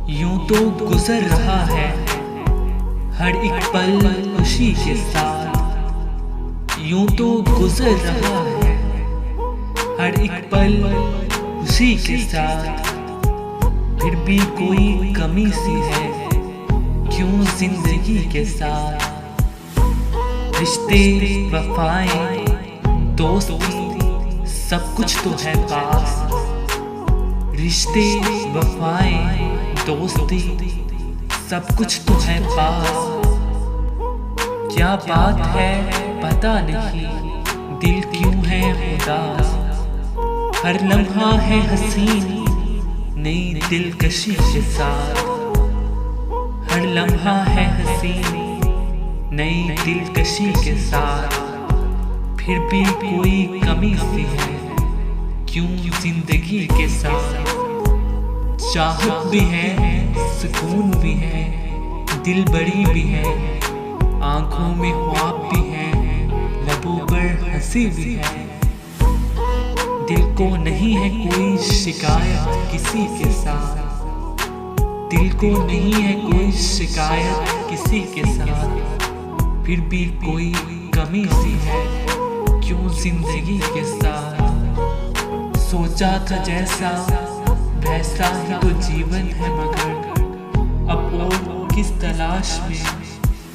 यूं तो गुजर रहा है हर एक पल खुशी के साथ। यूं तो गुजर रहा है हर एक पल खुशी के साथ। फिर भी कोई कमी सी है क्यों जिंदगी के साथ। रिश्ते वफाएं दोस्ती सब कुछ तो है पास। रिश्ते वफाएं दोस्ती सब कुछ तो है पास। क्या बात है पता नहीं दिल क्यों है उदास। हर लम्हा है हसीन नई दिलकशी के साथ। हर लम्हा है हसीन नई दिलकशी के साथ। फिर भी कोई कमी सी है क्यों जिंदगी के साथ। चाहत भी है सुकून भी है दिल बड़ी भी है। आंखों में ख्वाब भी है लबों पर हंसी भी है। दिल को नहीं है कोई शिकायत किसी के साथ। दिल को नहीं है कोई शिकायत किसी के साथ। फिर भी कोई कमी सी है क्यों जिंदगी के साथ। सोचा था जैसा वैसा ही तो जीवन है मगर अब और किस तलाश में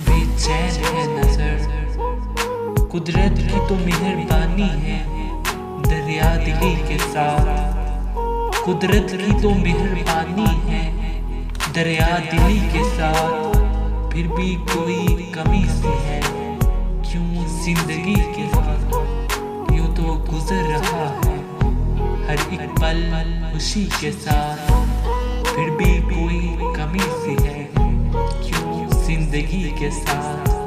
बेचैन है नजर। कुदरत की तो मेहरबानी है दरिया दिली के साथ। कुदरत की तो मेहरबानी है दरिया दिली के साथ। फिर भी कोई कमी सी है क्यों जिंदगी के साथ। यूं तो गुजर रहा है हर एक पल खुशी के साथ। फिर भी कोई कमी सी है क्यों जिंदगी के साथ।